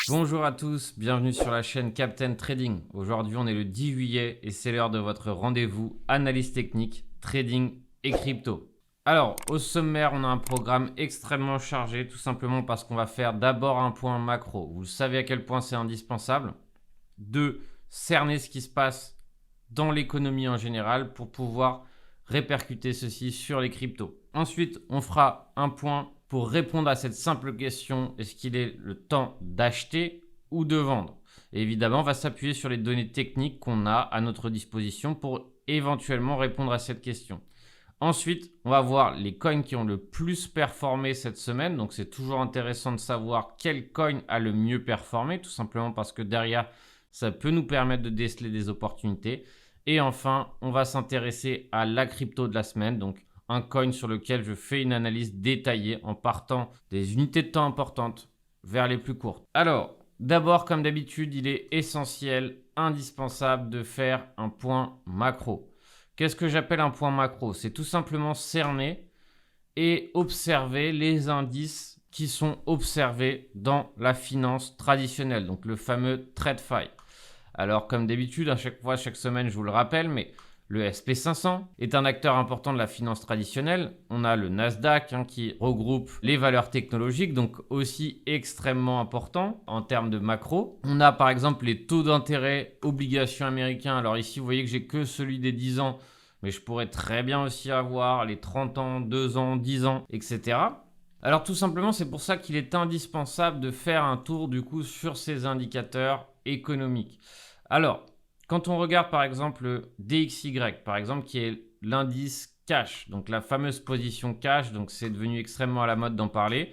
Bonjour à tous, bienvenue sur la chaîne Captain Trading. Aujourd'hui, on est le 10 juillet et c'est l'heure de votre rendez-vous analyse technique, trading et crypto. Alors, au sommaire, on a un programme extrêmement chargé, tout simplement parce qu'on va faire d'abord un point macro. Vous savez à quel point c'est indispensable de cerner ce qui se passe dans l'économie en général pour pouvoir répercuter ceci sur les cryptos. Ensuite, on fera un point pour répondre à cette simple question, est-ce qu'il est le temps d'acheter ou de vendre? Et évidemment, on va s'appuyer sur les données techniques qu'on a à notre disposition pour éventuellement répondre à cette question. Ensuite, on va voir les coins qui ont le plus performé cette semaine. Donc, c'est toujours intéressant de savoir quel coin a le mieux performé, tout simplement parce que derrière, ça peut nous permettre de déceler des opportunités. Et enfin, on va s'intéresser à la crypto de la semaine, donc un coin sur lequel je fais une analyse détaillée en partant des unités de temps importantes vers les plus courtes. Alors, d'abord, comme d'habitude, il est essentiel, indispensable de faire un point macro. Qu'est-ce que j'appelle un point macro? C'est tout simplement cerner et observer les indices qui sont observés dans la finance traditionnelle, donc le fameux TradFi. Alors, comme d'habitude, à chaque fois, chaque semaine, je vous le rappelle, mais le SP500 est un acteur important de la finance traditionnelle. On a le Nasdaq qui regroupe les valeurs technologiques, donc aussi extrêmement important en termes de macro. On a par exemple les taux d'intérêt obligations américains. Alors ici, vous voyez que j'ai que celui des 10 ans, mais je pourrais très bien aussi avoir les 30 ans, 2 ans, 10 ans, etc. Alors tout simplement, c'est pour ça qu'il est indispensable de faire un tour du coup sur ces indicateurs économiques. Alors, quand on regarde par exemple le DXY, par exemple, qui est l'indice cash, donc la fameuse position cash, donc c'est devenu extrêmement à la mode d'en parler,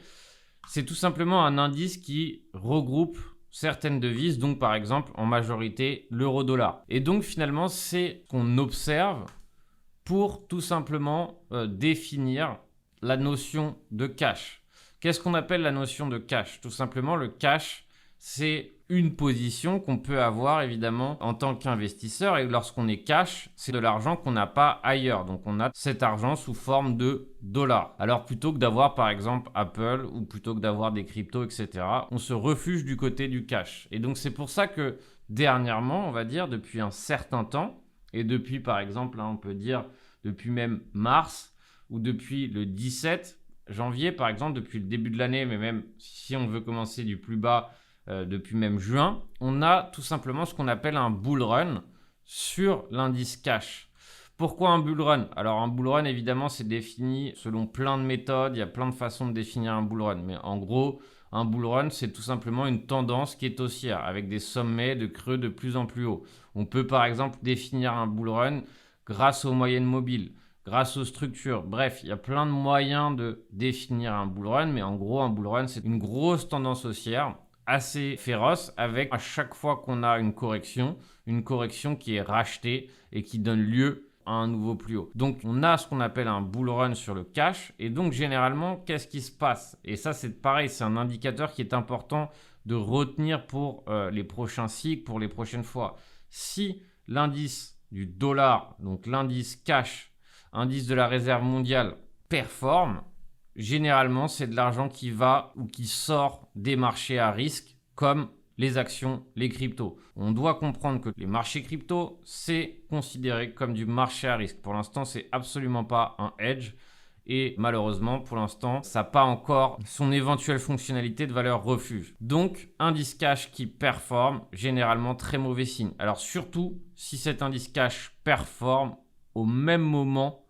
c'est tout simplement un indice qui regroupe certaines devises, donc par exemple en majorité l'euro-dollar. Et donc finalement, c'est ce qu'on observe pour tout simplement définir la notion de cash. Qu'est-ce qu'on appelle la notion de cash? Tout simplement, le cash, c'est une position qu'on peut avoir évidemment en tant qu'investisseur, et lorsqu'on est cash, c'est de l'argent qu'on n'a pas ailleurs. Donc on a cet argent sous forme de dollars. Alors plutôt que d'avoir par exemple Apple ou plutôt que d'avoir des cryptos, etc., on se refuge du côté du cash. Et donc c'est pour ça que dernièrement, on va dire depuis un certain temps, et depuis par exemple, on peut dire depuis même mars ou depuis le 17 janvier par exemple, depuis le début de l'année, mais même si on veut commencer du plus bas, depuis même juin, on a tout simplement ce qu'on appelle un bull run sur l'indice cash. Pourquoi un bull run? Alors un bull run, évidemment, c'est défini selon plein de méthodes, il y a plein de façons de définir un bull run, mais en gros, un bull run, c'est tout simplement une tendance qui est haussière, avec des sommets de creux de plus en plus hauts. On peut par exemple définir un bull run grâce aux moyennes mobiles, grâce aux structures. Bref, il y a plein de moyens de définir un bull run, mais en gros, un bull run, c'est une grosse tendance haussière assez féroce, avec à chaque fois qu'on a une correction qui est rachetée et qui donne lieu à un nouveau plus haut. Donc on a ce qu'on appelle un bull run sur le cash, et donc généralement qu'est-ce qui se passe? Et ça c'est pareil, c'est un indicateur qui est important de retenir pour les prochains cycles, pour les prochaines fois. Si l'indice du dollar, donc l'indice cash, indice de la réserve mondiale, performe, généralement, c'est de l'argent qui va ou qui sort des marchés à risque, comme les actions, les cryptos. On doit comprendre que les marchés crypto, c'est considéré comme du marché à risque. Pour l'instant, c'est absolument pas un hedge. Et malheureusement, pour l'instant, ça n'a pas encore son éventuelle fonctionnalité de valeur refuge. Donc, indice cash qui performe, généralement très mauvais signe. Alors surtout, si cet indice cash performe au même moment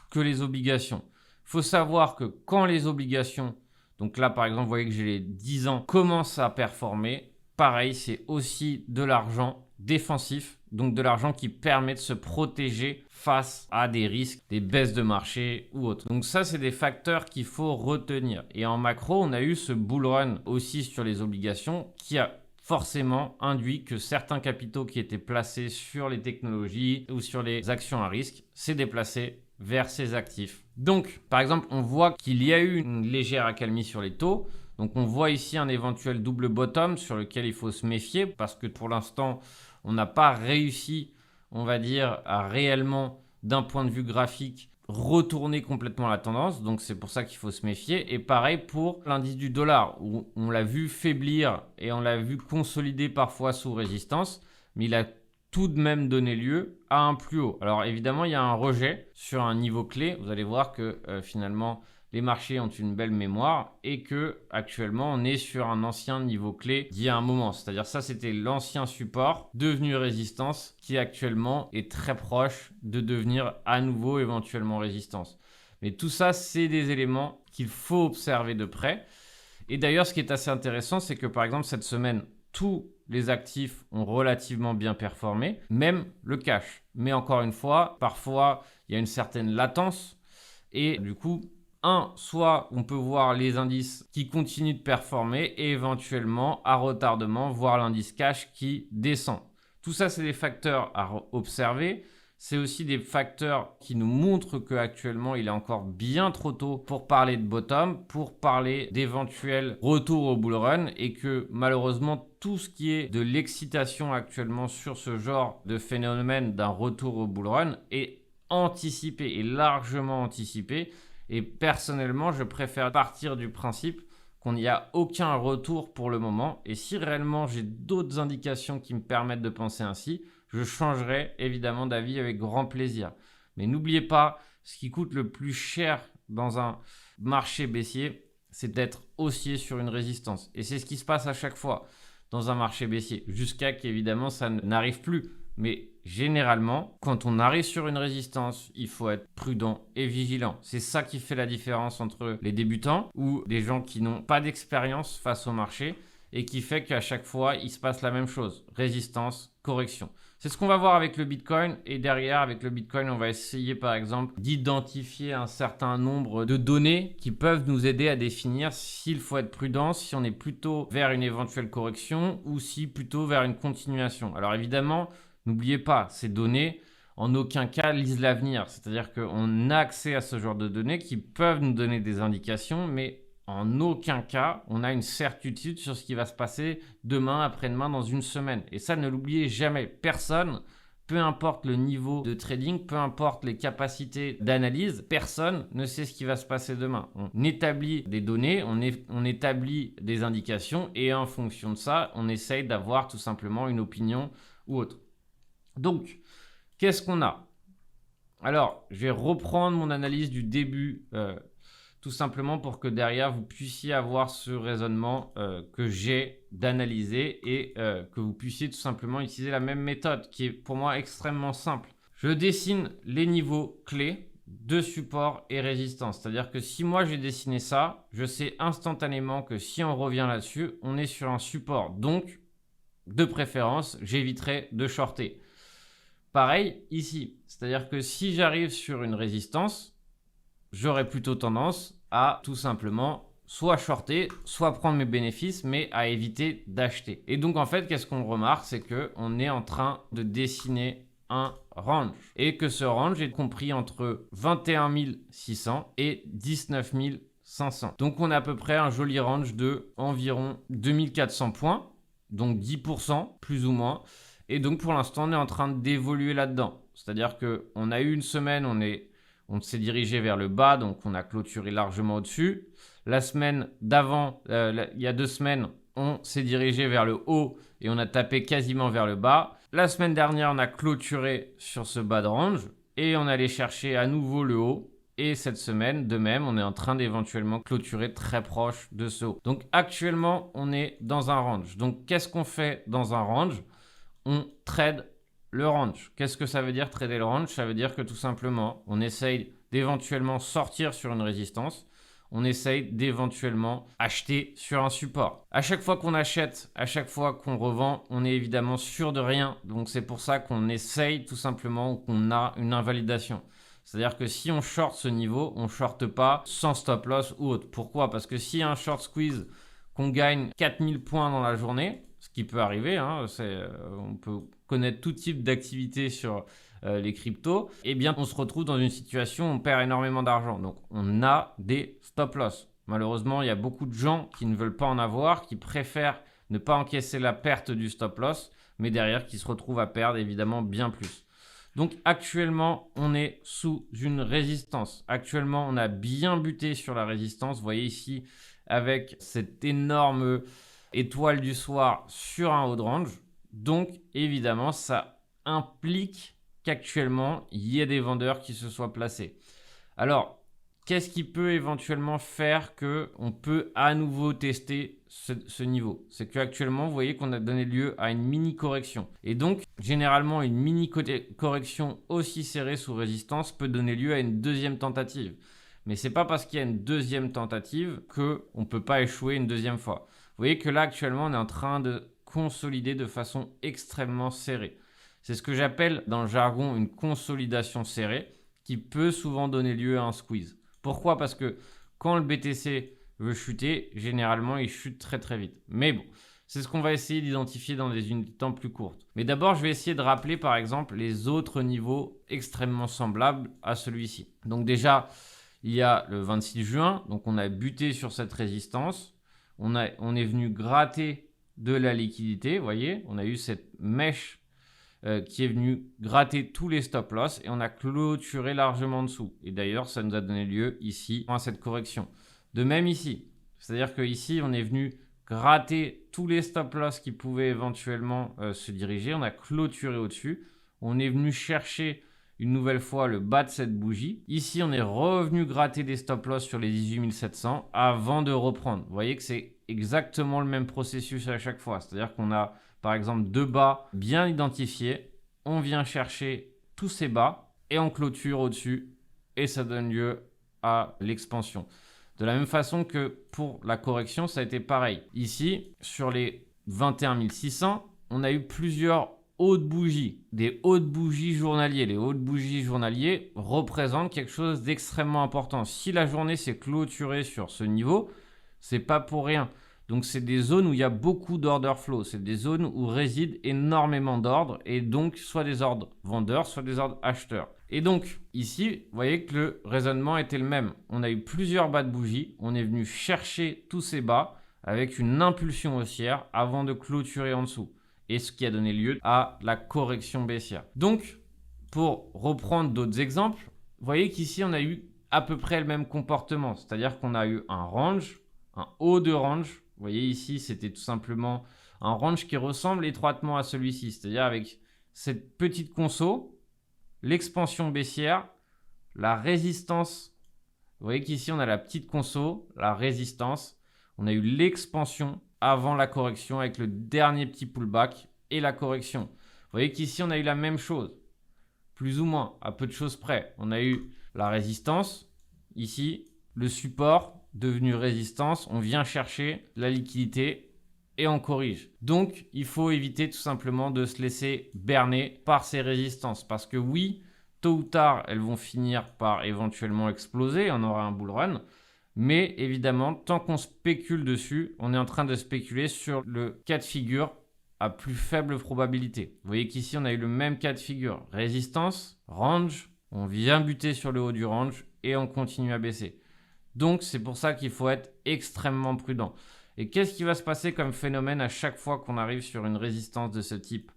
que les obligations. Il faut savoir que quand les obligations, donc là par exemple, vous voyez que j'ai les 10 ans, commencent à performer, pareil, c'est aussi de l'argent défensif, donc de l'argent qui permet de se protéger face à des risques, des baisses de marché ou autres. Donc ça, c'est des facteurs qu'il faut retenir. Et en macro, on a eu ce bull run aussi sur les obligations qui a forcément induit que certains capitaux qui étaient placés sur les technologies ou sur les actions à risque s'est déplacé vers ces actifs. Donc, par exemple, on voit qu'il y a eu une légère accalmie sur les taux. Donc, on voit ici un éventuel double bottom sur lequel il faut se méfier parce que pour l'instant, on n'a pas réussi, on va dire, à réellement, d'un point de vue graphique, retourner complètement la tendance, donc c'est pour ça qu'il faut se méfier. Et pareil pour l'indice du dollar, où on l'a vu faiblir et on l'a vu consolider parfois sous résistance, mais il a tout de même donné lieu à un plus haut. Alors évidemment, il y a un rejet sur un niveau clé. Vous allez voir que finalement, les marchés ont une belle mémoire et que actuellement, on est sur un ancien niveau clé d'il y a un moment. C'est-à-dire ça, c'était l'ancien support devenu résistance qui actuellement est très proche de devenir à nouveau éventuellement résistance. Mais tout ça, c'est des éléments qu'il faut observer de près. Et d'ailleurs, ce qui est assez intéressant, c'est que par exemple, cette semaine, tous les actifs ont relativement bien performé, même le cash. Mais encore une fois, parfois, il y a une certaine latence et du coup, soit on peut voir les indices qui continuent de performer et éventuellement, à retardement, voir l'indice cash qui descend. Tout ça, c'est des facteurs à observer. C'est aussi des facteurs qui nous montrent qu'actuellement, il est encore bien trop tôt pour parler de bottom, pour parler d'éventuels retours au bull run et que malheureusement, tout ce qui est de l'excitation actuellement sur ce genre de phénomène d'un retour au bull run est anticipé et largement anticipé. Et personnellement, je préfère partir du principe qu'on n'y a aucun retour pour le moment. Et si réellement j'ai d'autres indications qui me permettent de penser ainsi, je changerai évidemment d'avis avec grand plaisir. Mais n'oubliez pas, ce qui coûte le plus cher dans un marché baissier, c'est d'être haussier sur une résistance. Et c'est ce qui se passe à chaque fois dans un marché baissier, jusqu'à qu'évidemment ça n'arrive plus. Mais généralement, quand on arrive sur une résistance, il faut être prudent et vigilant. C'est ça qui fait la différence entre les débutants ou des gens qui n'ont pas d'expérience face au marché et qui fait qu'à chaque fois, il se passe la même chose. Résistance, correction. C'est ce qu'on va voir avec le Bitcoin et derrière, avec le Bitcoin, on va essayer par exemple d'identifier un certain nombre de données qui peuvent nous aider à définir s'il faut être prudent, si on est plutôt vers une éventuelle correction ou si plutôt vers une continuation. Alors évidemment, n'oubliez pas, ces données, en aucun cas, lisent l'avenir. C'est-à-dire qu'on a accès à ce genre de données qui peuvent nous donner des indications, mais en aucun cas, on a une certitude sur ce qui va se passer demain, après-demain, dans une semaine. Et ça, ne l'oubliez jamais. Personne, peu importe le niveau de trading, peu importe les capacités d'analyse, personne ne sait ce qui va se passer demain. On établit des données, on établit des indications et en fonction de ça, on essaye d'avoir tout simplement une opinion ou autre. Donc, qu'est-ce qu'on a? Alors, je vais reprendre mon analyse du début, tout simplement pour que derrière, vous puissiez avoir ce raisonnement que j'ai d'analyser et que vous puissiez tout simplement utiliser la même méthode qui est pour moi extrêmement simple. Je dessine les niveaux clés de support et résistance. C'est-à-dire que si moi j'ai dessiné ça, je sais instantanément que si on revient là-dessus, on est sur un support. Donc, de préférence, j'éviterai de shorter. Pareil ici, c'est-à-dire que si j'arrive sur une résistance, j'aurais plutôt tendance à tout simplement soit shorter, soit prendre mes bénéfices, mais à éviter d'acheter. Et donc en fait, qu'est-ce qu'on remarque? C'est qu'on est en train de dessiner un range et que ce range est compris entre 21 600 et 19 500. Donc on a à peu près un joli range de environ 2400 points, donc 10% plus ou moins. Et donc, pour l'instant, on est en train d'évoluer là-dedans. C'est-à-dire qu'on a eu une semaine, on s'est dirigé vers le bas, donc on a clôturé largement au-dessus. La semaine d'avant, il y a 2 semaines, on s'est dirigé vers le haut et on a tapé quasiment vers le bas. La semaine dernière, on a clôturé sur ce bas de range et on allait chercher à nouveau le haut. Et cette semaine, de même, on est en train d'éventuellement clôturer très proche de ce haut. Donc, actuellement, on est dans un range. Donc, qu'est-ce qu'on fait dans un range? On trade le range. Qu'est-ce que ça veut dire trader le range? Ça veut dire que tout simplement, on essaye d'éventuellement sortir sur une résistance. On essaye d'éventuellement acheter sur un support. À chaque fois qu'on achète, à chaque fois qu'on revend, on est évidemment sûr de rien. Donc c'est pour ça qu'on essaye tout simplement, qu'on a une invalidation. C'est-à-dire que si on short ce niveau, on ne shorte pas sans stop loss ou autre. Pourquoi? Parce que s'il y a un short squeeze, qu'on gagne 4000 points dans la journée, ce qui peut arriver, hein, on peut connaître tout type d'activité sur les cryptos, eh bien on se retrouve dans une situation où on perd énormément d'argent. Donc on a des stop loss. Malheureusement, il y a beaucoup de gens qui ne veulent pas en avoir, qui préfèrent ne pas encaisser la perte du stop loss, mais derrière qui se retrouvent à perdre évidemment bien plus. Donc actuellement, on est sous une résistance. Actuellement, on a bien buté sur la résistance. Vous voyez ici avec cette énorme étoile du soir sur un haut de range. Donc évidemment, ça implique qu'actuellement, il y ait des vendeurs qui se soient placés. Alors, qu'est-ce qui peut éventuellement faire qu'on peut à nouveau tester ce niveau? C'est qu'actuellement, vous voyez qu'on a donné lieu à une mini correction. Et donc, généralement, une mini correction aussi serrée sous résistance peut donner lieu à une deuxième tentative. Mais ce n'est pas parce qu'il y a une deuxième tentative qu'on ne peut pas échouer une deuxième fois. Vous voyez que là, actuellement, on est en train de consolider de façon extrêmement serrée. C'est ce que j'appelle dans le jargon une consolidation serrée qui peut souvent donner lieu à un squeeze. Pourquoi? Parce que quand le BTC veut chuter, généralement, il chute très très vite. Mais bon, c'est ce qu'on va essayer d'identifier dans des unités de temps plus courtes. Mais d'abord, je vais essayer de rappeler par exemple les autres niveaux extrêmement semblables à celui-ci. Donc déjà, il y a le 26 juin, donc on a buté sur cette résistance. On est venu gratter de la liquidité, vous voyez, on a eu cette mèche qui est venu gratter tous les stop loss et on a clôturé largement en dessous. Et d'ailleurs, ça nous a donné lieu ici à cette correction. De même ici, c'est-à-dire qu'ici, on est venu gratter tous les stop loss qui pouvaient éventuellement se diriger. On a clôturé au-dessus. On est venu chercher une nouvelle fois le bas de cette bougie. Ici, on est revenu gratter des stop loss sur les 18 700 avant de reprendre. Vous voyez que c'est exactement le même processus à chaque fois. C'est-à-dire qu'on a par exemple deux bas bien identifiés. On vient chercher tous ces bas et on clôture au-dessus et ça donne lieu à l'expansion. De la même façon que pour la correction, ça a été pareil. Ici, sur les 21 600, on a eu plusieurs hauts de bougies, des hauts de bougies journaliers. Les hauts de bougies journaliers représentent quelque chose d'extrêmement important. Si la journée s'est clôturée sur ce niveau, c'est pas pour rien. Donc, c'est des zones où il y a beaucoup d'order flow. C'est des zones où résident énormément d'ordres et donc soit des ordres vendeurs, soit des ordres acheteurs. Et donc, ici, vous voyez que le raisonnement était le même. On a eu plusieurs bas de bougie. On est venu chercher tous ces bas avec une impulsion haussière avant de clôturer en dessous. Et ce qui a donné lieu à la correction baissière. Donc, pour reprendre d'autres exemples, vous voyez qu'ici, on a eu à peu près le même comportement. C'est-à-dire qu'on a eu un range, un haut de range. Vous voyez ici, c'était tout simplement un range qui ressemble étroitement à celui-ci. C'est-à-dire avec cette petite conso, l'expansion baissière, la résistance. Vous voyez qu'ici, on a la petite conso, la résistance. On a eu l'expansion avant la correction avec le dernier petit pullback et la correction. Vous voyez qu'ici, on a eu la même chose, plus ou moins, à peu de choses près. On a eu la résistance, ici, le support devenu résistance. On vient chercher la liquidité et on corrige. Donc, il faut éviter tout simplement de se laisser berner par ces résistances. Parce que oui, tôt ou tard, elles vont finir par éventuellement exploser. On aura un bull run. Mais évidemment, tant qu'on spécule dessus, on est en train de spéculer sur le cas de figure à plus faible probabilité. Vous voyez qu'ici, on a eu le même cas de figure. Résistance, range, on vient buter sur le haut du range et on continue à baisser. Donc, c'est pour ça qu'il faut être extrêmement prudent. Et qu'est-ce qui va se passer comme phénomène à chaque fois qu'on arrive sur une résistance de ce type?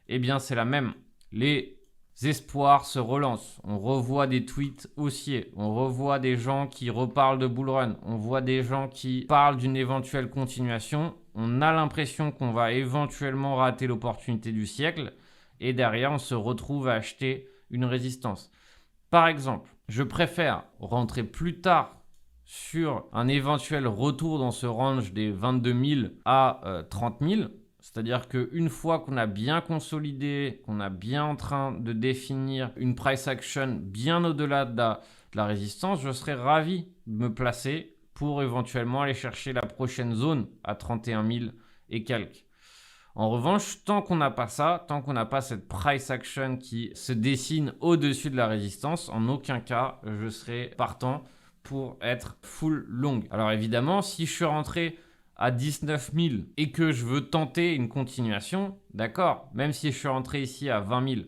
Eh bien, c'est la même. Les espoirs se relancent. On revoit des tweets haussiers. On revoit des gens qui reparlent de bull run. On voit des gens qui parlent d'une éventuelle continuation. On a l'impression qu'on va éventuellement rater l'opportunité du siècle. Et derrière, on se retrouve à acheter une résistance. Par exemple, je préfère rentrer plus tard sur un éventuel retour dans ce range des 22 000 à 30 000. C'est-à-dire qu'une fois qu'on a bien consolidé, qu'on a bien en train de définir une price action bien au-delà de la résistance, je serais ravi de me placer pour éventuellement aller chercher la prochaine zone à 31 000 et quelques. En revanche, tant qu'on n'a pas ça, tant qu'on n'a pas cette price action qui se dessine au-dessus de la résistance, en aucun cas, je serai partant pour être full long. Alors évidemment, si je suis rentré à 19 000 et que je veux tenter une continuation, d'accord, même si je suis rentré ici à 20 000,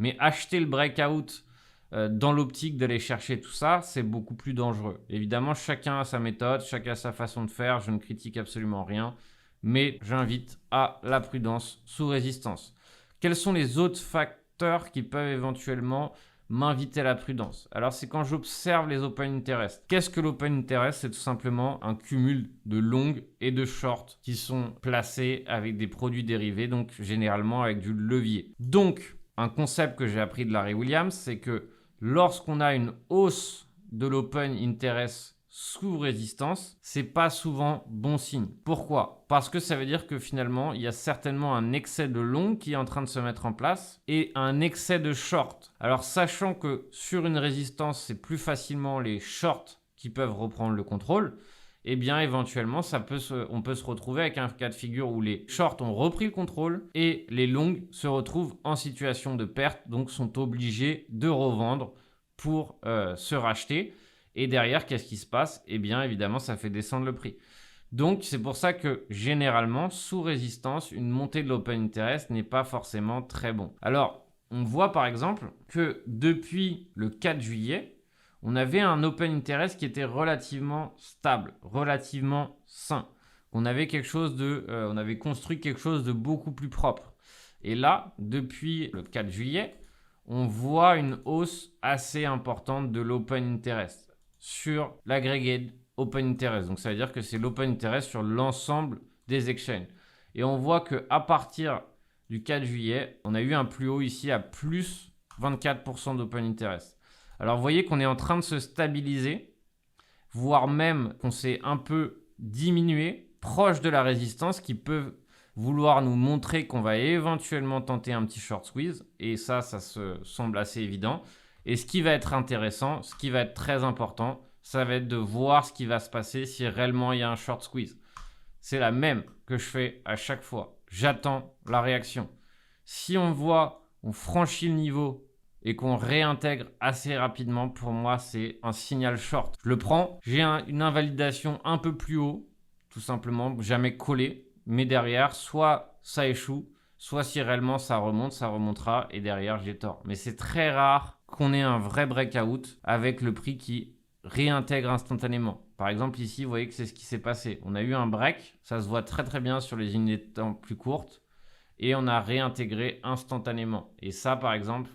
mais acheter le breakout dans l'optique d'aller chercher tout ça, c'est beaucoup plus dangereux. Évidemment, chacun a sa méthode, chacun a sa façon de faire, je ne critique absolument rien, mais j'invite à la prudence sous résistance. Quels sont les autres facteurs facteurs qui peuvent éventuellement m'inviter à la prudence. Alors, c'est quand j'observe les open interest. Qu'est-ce que l'open interest? C'est tout simplement un cumul de long et de short qui sont placés avec des produits dérivés, donc généralement avec du levier. Donc, un concept que j'ai appris de Larry Williams, c'est que lorsqu'on a une hausse de l'open interest sous résistance, c'est pas souvent bon signe. Pourquoi? Parce que ça veut dire que finalement, il y a certainement un excès de long qui est en train de se mettre en place et un excès de short. Alors, sachant que sur une résistance, c'est plus facilement les shorts qui peuvent reprendre le contrôle, eh bien, éventuellement, on peut se retrouver avec un cas de figure où les shorts ont repris le contrôle et les longs se retrouvent en situation de perte, donc sont obligés de revendre pour se racheter. Et derrière, qu'est-ce qui se passe? Eh bien, évidemment, ça fait descendre le prix. Donc, c'est pour ça que généralement, sous résistance, une montée de l'open interest n'est pas forcément très bon. Alors, on voit par exemple que depuis le 4 juillet, on avait un open interest qui était relativement stable, relativement sain. On avait on avait construit quelque chose de beaucoup plus propre. Et là, depuis le 4 juillet, on voit une hausse assez importante de l'open interest sur l'aggregate open interest. Donc, ça veut dire que c'est l'open interest sur l'ensemble des exchanges. Et on voit qu'à partir du 4 juillet, on a eu un plus haut ici à plus 24% d'open interest. Alors, vous voyez qu'on est en train de se stabiliser, voire même qu'on s'est un peu diminué, proche de la résistance qui peut vouloir nous montrer qu'on va éventuellement tenter un petit short squeeze. Et ça se semble assez évident. Et ce qui va être intéressant, ce qui va être très important, ça va être de voir ce qui va se passer si réellement il y a un short squeeze. C'est la même que je fais à chaque fois. J'attends la réaction. Si on voit, on franchit le niveau et qu'on réintègre assez rapidement, pour moi, c'est un signal short. Je le prends, j'ai une invalidation un peu plus haut, tout simplement, jamais collé. Mais derrière, soit ça échoue, soit si réellement ça remonte, ça remontera et derrière, j'ai tort. Mais c'est très rare qu'on ait un vrai breakout avec le prix qui réintègre instantanément. Par exemple, ici, vous voyez que c'est ce qui s'est passé. On a eu un break, ça se voit très très bien sur les unités de temps plus courtes et on a réintégré instantanément. Et ça, par exemple,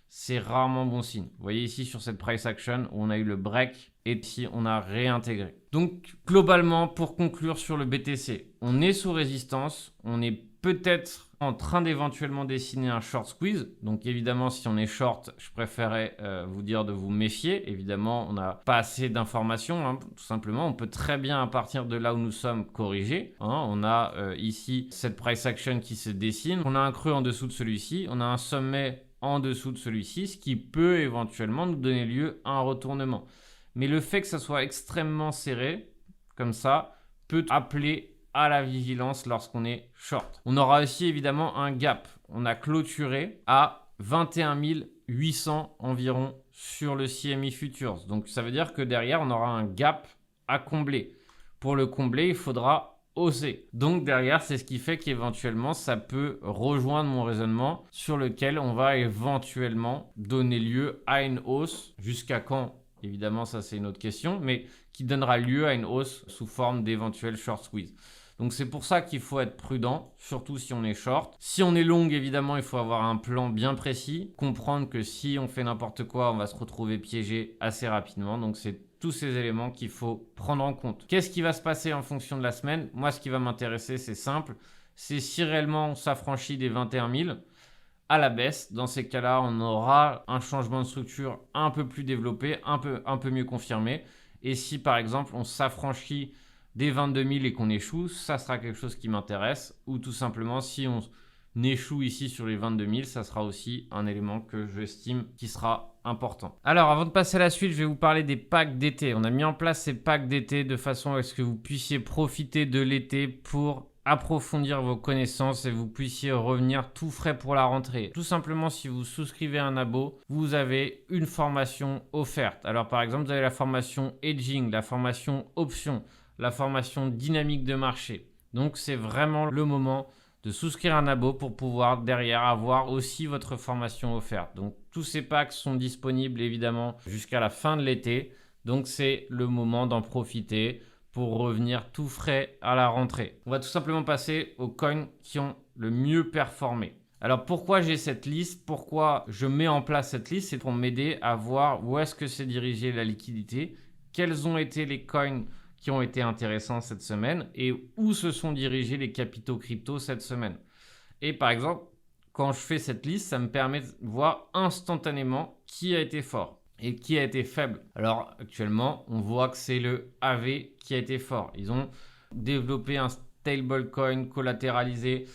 c'est rarement bon signe. Vous voyez ici sur cette price action où on a eu le break et ici on a réintégré. Donc globalement, pour conclure sur le BTC, on est sous résistance, on est peut-être en train d'éventuellement dessiner un short squeeze. Donc évidemment, si on est short, je préférais vous dire de vous méfier. Évidemment, on n'a pas assez d'informations, hein, tout simplement. On peut très bien, à partir de là où nous sommes, corriger. Hein. On a ici cette price action qui se dessine. On a un creux en dessous de celui-ci. On a un sommet en dessous de celui-ci, ce qui peut éventuellement nous donner lieu à un retournement. Mais le fait que ça soit extrêmement serré, comme ça, peut appeler à la vigilance lorsqu'on est short. On aura aussi évidemment un gap. On a clôturé à 21 800 environ sur le CME Futures. Donc ça veut dire que derrière, on aura un gap à combler. Pour le combler, il faudra hausser. Donc derrière, c'est ce qui fait qu'éventuellement, ça peut rejoindre mon raisonnement sur lequel on va éventuellement donner lieu à une hausse. Jusqu'à quand? Évidemment, ça c'est une autre question, mais qui donnera lieu à une hausse sous forme d'éventuels short squeeze. Donc c'est pour ça qu'il faut être prudent, surtout si on est short. Si on est long, évidemment, il faut avoir un plan bien précis, comprendre que si on fait n'importe quoi, on va se retrouver piégé assez rapidement. Donc c'est tous ces éléments qu'il faut prendre en compte. Qu'est-ce qui va se passer en fonction de la semaine? Moi, ce qui va m'intéresser, c'est simple. C'est si réellement on s'affranchit des 21 000 à la baisse. Dans ces cas-là, on aura un changement de structure un peu plus développé, un peu mieux confirmé. Et si par exemple, on s'affranchit des 22 000 et qu'on échoue, ça sera quelque chose qui m'intéresse. Ou tout simplement, si on échoue ici sur les 22 000, ça sera aussi un élément que j'estime qui sera important. Alors, avant de passer à la suite, je vais vous parler des packs d'été. On a mis en place ces packs d'été de façon à ce que vous puissiez profiter de l'été pour approfondir vos connaissances et vous puissiez revenir tout frais pour la rentrée. Tout simplement, si vous souscrivez à un abo, vous avez une formation offerte. Alors, par exemple, vous avez la formation Hedging, la formation Options, la formation Dynamique de marché. Donc, c'est vraiment le moment de souscrire un abo pour pouvoir derrière avoir aussi votre formation offerte. Donc, tous ces packs sont disponibles évidemment jusqu'à la fin de l'été. Donc, c'est le moment d'en profiter pour revenir tout frais à la rentrée. On va tout simplement passer aux coins qui ont le mieux performé. Alors pourquoi j'ai cette liste? Pourquoi je mets en place cette liste? C'est pour m'aider à voir où est-ce que s'est dirigée la liquidité, quels ont été les coins qui ont été intéressants cette semaine et où se sont dirigés les capitaux crypto cette semaine. Et par exemple, quand je fais cette liste, ça me permet de voir instantanément qui a été fort et qui a été faible. Alors actuellement, on voit que c'est le AV qui a été fort. Ils ont développé un stablecoin collatéralisé.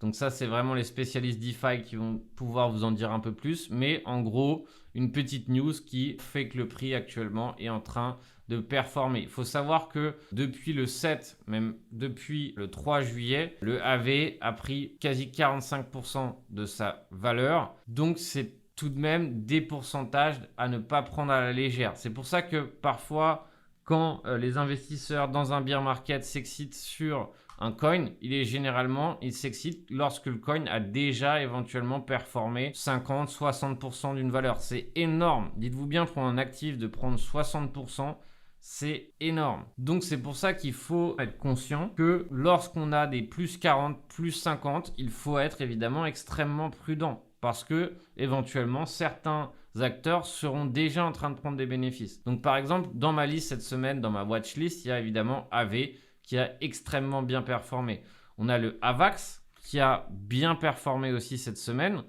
Donc ça, c'est vraiment les spécialistes DeFi qui vont pouvoir vous en dire un peu plus. Mais en gros, une petite news qui fait que le prix actuellement est en train de performer. Il faut savoir que depuis le 7, même depuis le 3 juillet, le AV a pris quasi 45% de sa valeur. Donc c'est tout de même des pourcentages à ne pas prendre à la légère. C'est pour ça que parfois, quand les investisseurs dans un bear market s'excitent sur un coin, il s'excite lorsque le coin a déjà éventuellement performé 50-60% d'une valeur. C'est énorme. Dites-vous bien, pour un actif, de prendre 60%, c'est énorme. Donc c'est pour ça qu'il faut être conscient que lorsqu'on a des plus 40, plus 50, il faut être évidemment extrêmement prudent. Parce que éventuellement, certains acteurs seront déjà en train de prendre des bénéfices. Donc par exemple, dans ma liste cette semaine, dans ma watchlist, il y a évidemment AV qui a extrêmement bien performé. On a le AVAX qui a bien performé aussi cette semaine.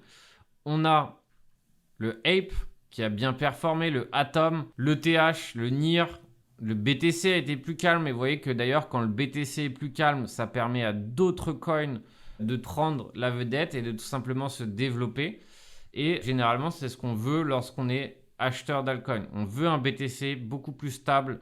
On a le Ape qui a bien performé, le Atom, l'ETH, le NIR. Le BTC a été plus calme, et vous voyez que d'ailleurs, quand le BTC est plus calme, ça permet à d'autres coins de prendre la vedette et de tout simplement se développer. Et généralement, c'est ce qu'on veut lorsqu'on est acheteur d'altcoin. On veut un BTC beaucoup plus stable,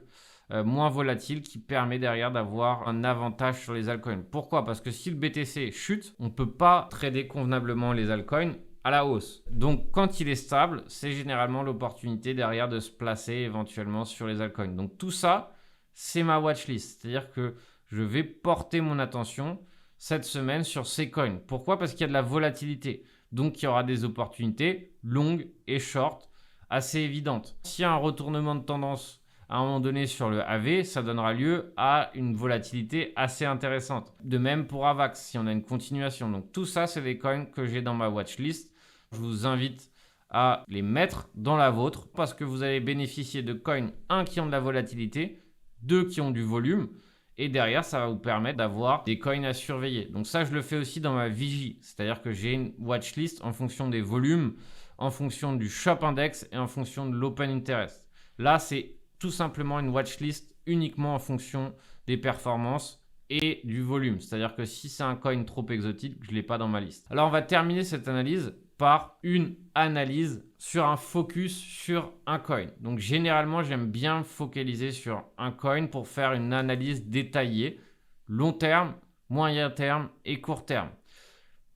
moins volatile, qui permet derrière d'avoir un avantage sur les altcoins. Pourquoi? Parce que si le BTC chute, on ne peut pas trader convenablement les altcoins à la hausse. Donc quand il est stable, c'est généralement l'opportunité derrière de se placer éventuellement sur les altcoins. Donc tout ça, c'est ma watchlist. C'est-à-dire que je vais porter mon attention cette semaine sur ces coins. Pourquoi? Parce qu'il y a de la volatilité. Donc il y aura des opportunités longues et short assez évidentes. S'il y a un retournement de tendance à un moment donné sur le AV, ça donnera lieu à une volatilité assez intéressante. De même pour AVAX, si on a une continuation. Donc tout ça, c'est des coins que j'ai dans ma watchlist. Je vous invite à les mettre dans la vôtre parce que vous allez bénéficier de coins, un, qui ont de la volatilité, deux, qui ont du volume. Et derrière, ça va vous permettre d'avoir des coins à surveiller. Donc ça, je le fais aussi dans ma vigie. C'est-à-dire que j'ai une watchlist en fonction des volumes, en fonction du shop index et en fonction de l'open interest. Là, c'est tout simplement une watchlist uniquement en fonction des performances et du volume. C'est-à-dire que si c'est un coin trop exotique, je ne l'ai pas dans ma liste. Alors, on va terminer cette analyse par une analyse sur un focus sur un coin. Donc, généralement, j'aime bien me focaliser sur un coin pour faire une analyse détaillée, long terme, moyen terme et court terme.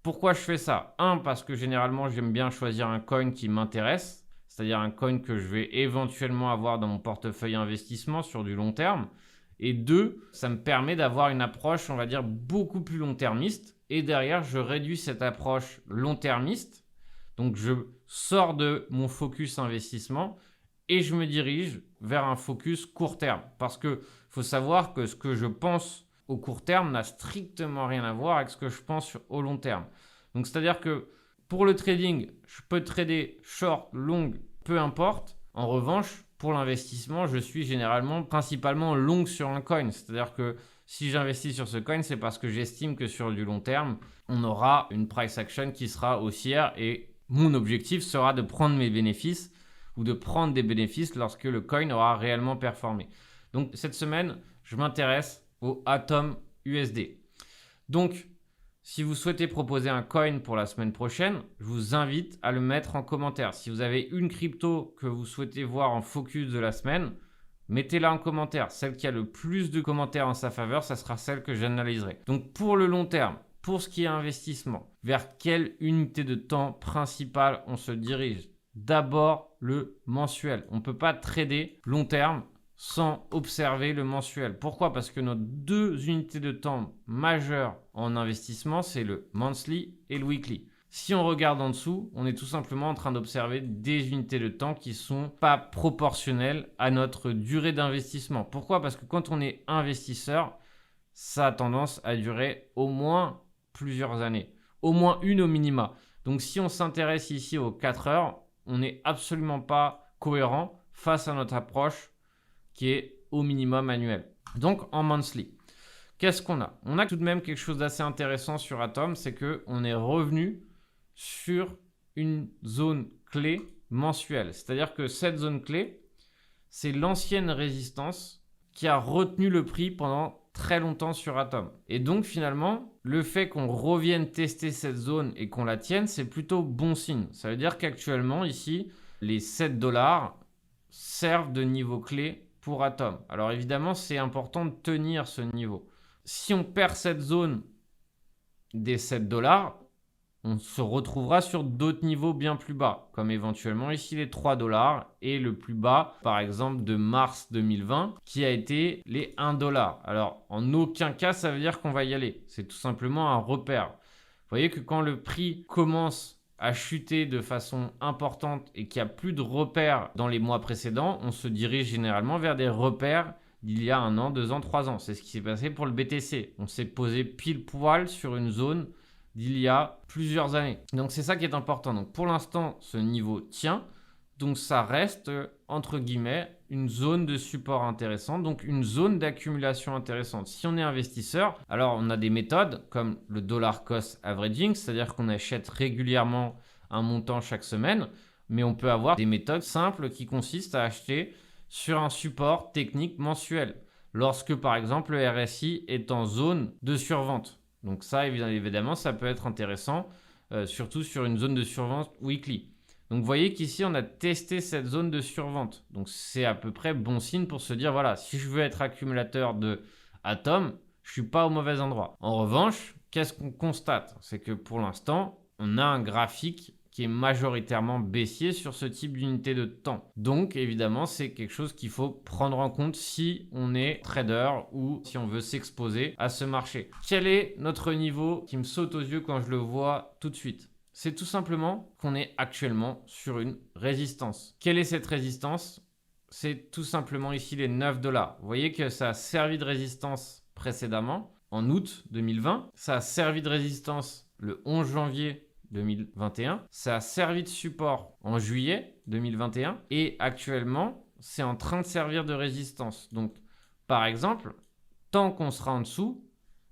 Pourquoi je fais ça? Un, parce que généralement, j'aime bien choisir un coin qui m'intéresse, c'est-à-dire un coin que je vais éventuellement avoir dans mon portefeuille investissement sur du long terme. Et deux, ça me permet d'avoir une approche, on va dire, beaucoup plus long-termiste. Et derrière, je réduis cette approche long-termiste. Donc, je sors de mon focus investissement et je me dirige vers un focus court terme. Parce qu'il faut savoir que ce que je pense au court terme n'a strictement rien à voir avec ce que je pense au long terme. Donc, c'est-à-dire que pour le trading, je peux trader short, long, peu importe. En revanche, pour l'investissement, je suis généralement principalement long sur un coin. C'est-à-dire que si j'investis sur ce coin, c'est parce que j'estime que sur du long terme, on aura une price action qui sera haussière et mon objectif sera de prendre mes bénéfices ou de prendre des bénéfices lorsque le coin aura réellement performé. Donc cette semaine, je m'intéresse au Atom USD. Donc, si vous souhaitez proposer un coin pour la semaine prochaine, je vous invite à le mettre en commentaire. Si vous avez une crypto que vous souhaitez voir en focus de la semaine, mettez-la en commentaire. Celle qui a le plus de commentaires en sa faveur, ça sera celle que j'analyserai. Donc pour le long terme, pour ce qui est investissement, vers quelle unité de temps principale on se dirige? D'abord le mensuel. On ne peut pas trader long terme sans observer le mensuel. Pourquoi? Parce que nos deux unités de temps majeures en investissement, c'est le monthly et le weekly. Si on regarde en dessous, on est tout simplement en train d'observer des unités de temps qui ne sont pas proportionnelles à notre durée d'investissement. Pourquoi? Parce que quand on est investisseur, ça a tendance à durer au moins plusieurs années. Au moins une au minima. Donc si on s'intéresse ici aux 4 heures, on n'est absolument pas cohérent face à notre approche qui est au minimum annuel. Donc en monthly, qu'est-ce qu'on a? On a tout de même quelque chose d'assez intéressant sur Atom, c'est qu'on est revenu sur une zone clé mensuelle. C'est-à-dire que cette zone clé, c'est l'ancienne résistance qui a retenu le prix pendant très longtemps sur Atom. Et donc finalement, le fait qu'on revienne tester cette zone et qu'on la tienne, c'est plutôt bon signe. Ça veut dire qu'actuellement ici, les 7 $ servent de niveau clé pour Atom. Alors évidemment, c'est important de tenir ce niveau. Si on perd cette zone des 7 $, on se retrouvera sur d'autres niveaux bien plus bas, comme éventuellement ici les 3 $ et le plus bas, par exemple, de mars 2020, qui a été les 1 $. Alors, en aucun cas, ça veut dire qu'on va y aller. C'est tout simplement un repère. Vous voyez que quand le prix commence à chuter de façon importante et qu'il n'y a plus de repères dans les mois précédents, on se dirige généralement vers des repères d'il y a 1 an, 2 ans, 3 ans. C'est ce qui s'est passé pour le BTC. On s'est posé pile poil sur une zone d'il y a plusieurs années. Donc c'est ça qui est important. Donc pour l'instant, ce niveau tient. Donc ça reste, entre guillemets, une zone de support intéressante, donc une zone d'accumulation intéressante. Si on est investisseur, alors on a des méthodes comme le dollar cost averaging, c'est-à-dire qu'on achète régulièrement un montant chaque semaine, mais on peut avoir des méthodes simples qui consistent à acheter sur un support technique mensuel, lorsque par exemple le RSI est en zone de survente. Donc ça, évidemment, ça peut être intéressant, surtout sur une zone de survente weekly. Donc vous voyez qu'ici, on a testé cette zone de survente. Donc c'est à peu près bon signe pour se dire, voilà, si je veux être accumulateur de Atom, je ne suis pas au mauvais endroit. En revanche, qu'est-ce qu'on constate? C'est que pour l'instant, on a un graphique qui est majoritairement baissier sur ce type d'unité de temps. Donc évidemment, c'est quelque chose qu'il faut prendre en compte si on est trader ou si on veut s'exposer à ce marché. Quel est notre niveau qui me saute aux yeux quand je le vois tout de suite? C'est tout simplement qu'on est actuellement sur une résistance. Quelle est cette résistance? C'est tout simplement ici les 9 $. Vous voyez que ça a servi de résistance précédemment, en août 2020. Ça a servi de résistance le 11 janvier 2021. Ça a servi de support en juillet 2021. Et actuellement, c'est en train de servir de résistance. Donc, par exemple, tant qu'on sera en dessous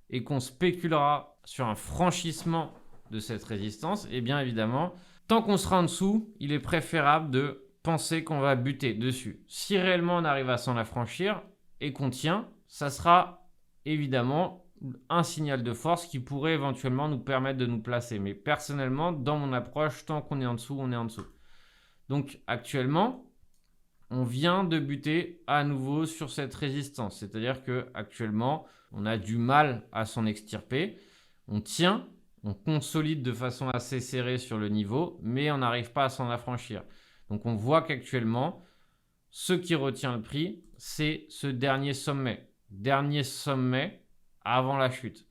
et qu'on spéculera sur un franchissement de cette résistance, eh bien évidemment, tant qu'on sera en dessous, il est préférable de penser qu'on va buter dessus. Si réellement on arrive à s'en affranchir et qu'on tient, ça sera évidemment un signal de force qui pourrait éventuellement nous permettre de nous placer. Mais personnellement, dans mon approche, tant qu'on est en dessous, on est en dessous. Donc actuellement, on vient de buter à nouveau sur cette résistance. C'est-à-dire qu'actuellement, on a du mal à s'en extirper. On tient, on consolide de façon assez serrée sur le niveau, mais on n'arrive pas à s'en affranchir. Donc on voit qu'actuellement, ce qui retient le prix, c'est ce dernier sommet. Dernier sommet avant la chute.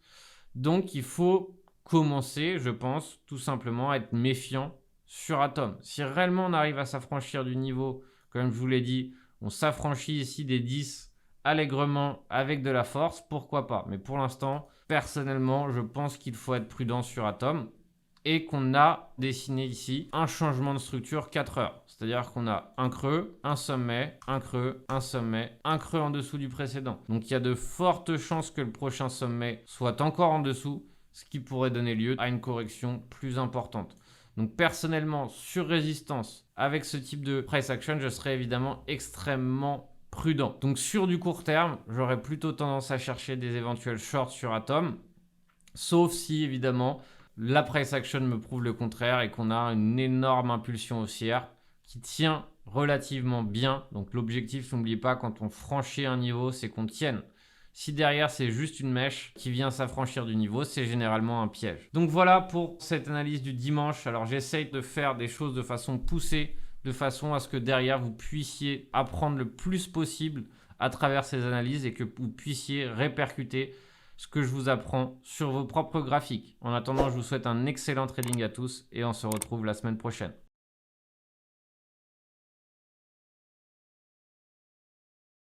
Donc il faut commencer, je pense, tout simplement à être méfiant sur Atom. Si réellement on arrive à s'affranchir du niveau, comme je vous l'ai dit, on s'affranchit ici des 10 allègrement avec de la force, pourquoi pas. Mais pour l'instant, personnellement, je pense qu'il faut être prudent sur Atom et qu'on a dessiné ici un changement de structure 4 heures. C'est-à-dire qu'on a un creux, un sommet, un creux, un sommet, un creux en dessous du précédent. Donc il y a de fortes chances que le prochain sommet soit encore en dessous, ce qui pourrait donner lieu à une correction plus importante. Donc personnellement, sur résistance, avec ce type de price action, je serais évidemment extrêmement prudent. Donc sur du court terme, j'aurais plutôt tendance à chercher des éventuels shorts sur Atom, sauf si évidemment la price action me prouve le contraire et qu'on a une énorme impulsion haussière qui tient relativement bien. Donc l'objectif, n'oubliez pas, quand on franchit un niveau, c'est qu'on tienne. Si derrière, c'est juste une mèche qui vient s'affranchir du niveau, c'est généralement un piège. Donc voilà pour cette analyse du dimanche. Alors j'essaye de faire des choses de façon poussée, de façon à ce que derrière, vous puissiez apprendre le plus possible à travers ces analyses et que vous puissiez répercuter ce que je vous apprends sur vos propres graphiques. En attendant, je vous souhaite un excellent trading à tous et on se retrouve la semaine prochaine.